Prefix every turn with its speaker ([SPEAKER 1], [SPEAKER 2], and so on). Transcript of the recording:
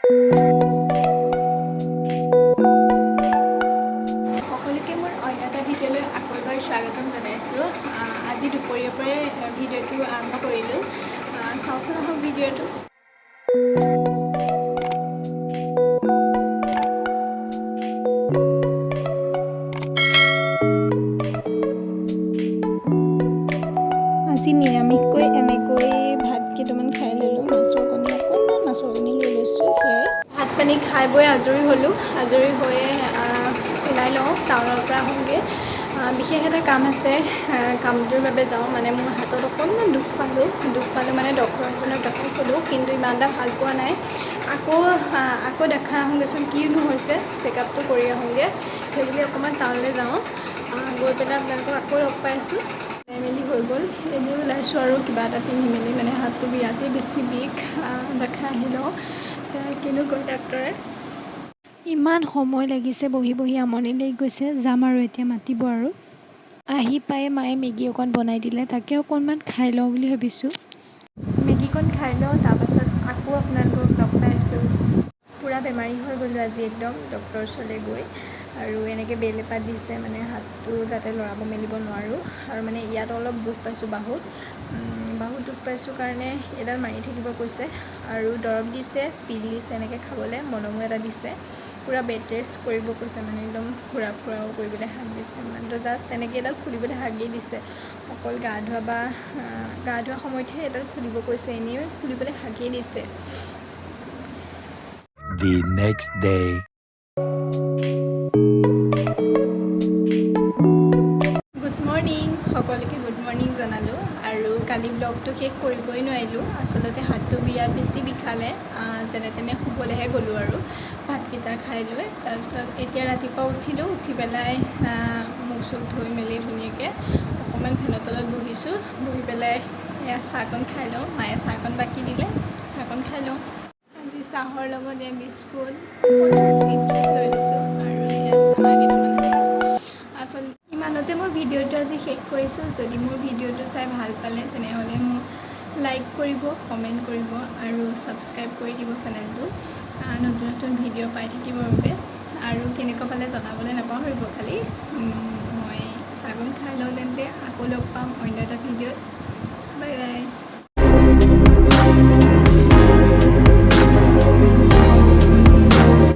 [SPEAKER 1] সকলোকে মোৰ অন্য এটা ভিডিঅ'লৈ আকৌ এবাৰ স্বাগতম জনাইছোঁ। আজি দুপৰীয়াৰ পৰাই ভিডিঅ'টো আৰম্ভ কৰিলোঁ। চাওঁচোন আহক ভিডিঅ'টো। আজি নিৰামিষকৈ এনেকৈ ভাত কেইটামান খাই ল'লোঁ। মাছৰ কণী লৈ লৈছোঁ। সেয়াই ভাত পানী খাই বৈ আজৰি হ'লোঁ। আজৰি হৈয়ে ওলাই লওঁ, টাউনৰ পৰা আহোঁগৈ। বিশেষ এটা কাম আছে, কামটোৰ বাবে যাওঁ। মানে মোৰ হাতত অকণমান দুখ পালোঁ মানে ডক্তৰ এজনক দেখাইছিলোঁ, কিন্তু ইমান এটা ভাল পোৱা নাই। আকৌ দেখাই আহোঁগৈচোন, কিনো হৈছে, চেকআপটো কৰি আহোঁগৈ। সেইবুলি অকণমান টাউনলৈ যাওঁ। গৈ পেলাই আপোনালোকক আকৌ লগ পাই আছোঁ। মেলি হৈ গ'ল, এনেই ওলাইছোঁ আৰু কিবা এটা পিন্ধি মেলি। মানে হাতটো বিৰাটেই বেছি বিষ, দেখাই আহি লওঁ। কিনো কয় ডাক্তৰে। ইমান সময় লাগিছে, বহি বহি আমনি লাগি গৈছে। যাম আৰু এতিয়া মাতিব আৰু। আহি পাই মায়ে মেগী অকণ বনাই দিলে, তাকে অকণমান খাই লওঁ বুলি ভাবিছোঁ। মেগীকণ খাই লওঁ, তাৰপাছত আকৌ আপোনালোকক লগ পাই আছোঁ। পূৰা বেমাৰী হৈ গ'লোঁ আজি একদম, ডক্তৰৰ ওচৰলৈ গৈ। আৰু এনেকৈ বেল এপাত দিছে, মানে হাতটো যাতে লৰাব মেলিব নোৱাৰোঁ। আৰু মানে ইয়াত অলপ দুখ পাইছোঁ, বাহুত দুখ পাইছোঁ কাৰণে এডাল মাৰি থাকিব কৈছে। আৰু দৰৱ দিছে, পিল দিছে এনেকৈ খাবলৈ, মলমো এটা দিছে। পূৰা বেড ৰেষ্ট কৰিব কৈছে, মানে একদম ফুৰাও কৰিবলৈ হাক দিছে। মাত্ৰ জাষ্ট তেনেকৈ এডাল খুলিবলৈ হাকেই দিছে। অকল গা ধোৱা সময়তহে এডাল খুলিব কৈছে, এনেই খুলিবলৈ হাকেই দিছে।
[SPEAKER 2] The next day.
[SPEAKER 1] Good morning, সকলোকে গুড মৰ্ণিং জনালোঁ। আৰু কালি ব্লগটো শেষ কৰিবই নোৱাৰিলোঁ। আচলতে হাতটো বিৰাট বেছি বিষালে, যেনে তেনে শুবলৈহে গ'লোঁ আৰু ভাতকেইটা খাই লৈ। তাৰপিছত এতিয়া ৰাতিপুৱা উঠিলোঁ, উঠি পেলাই মুখ চুখ ধুই মেলি ধুনীয়াকৈ অকণমান ফেনৰ তলত বহিছোঁ। বহি পেলাই এয়া চাহকণ খাই লওঁ। মায়ে চাহকণ বাকি দিলে, চাহকণ খাই লওঁ। আজি চাহৰ লগত বিস্কুট, চিপছ লৈ লৈছোঁ আৰু চানা কেইটামান আছে। আচলতে ইমানতে মই ভিডিঅ'টো আজি শেষ কৰিছোঁ। যদি মোৰ ভিডিঅ'টো চাই ভাল পালে, তেনেহ'লে মোক লাইক কৰিব, কমেণ্ট কৰিব আৰু ছাবস্ক্ৰাইব কৰি দিব চেনেলটো, নতুন ভিডিঅ' পাই থাকিবৰ বাবে। আৰু কেনেকুৱা পালে জনাবলৈ নাপাহৰিব খালি। মই চাহকণ খাই লওঁ তেন্তে, আকৌ লগ পাম অন্য এটা ভিডিঅ'ত। Bye bye.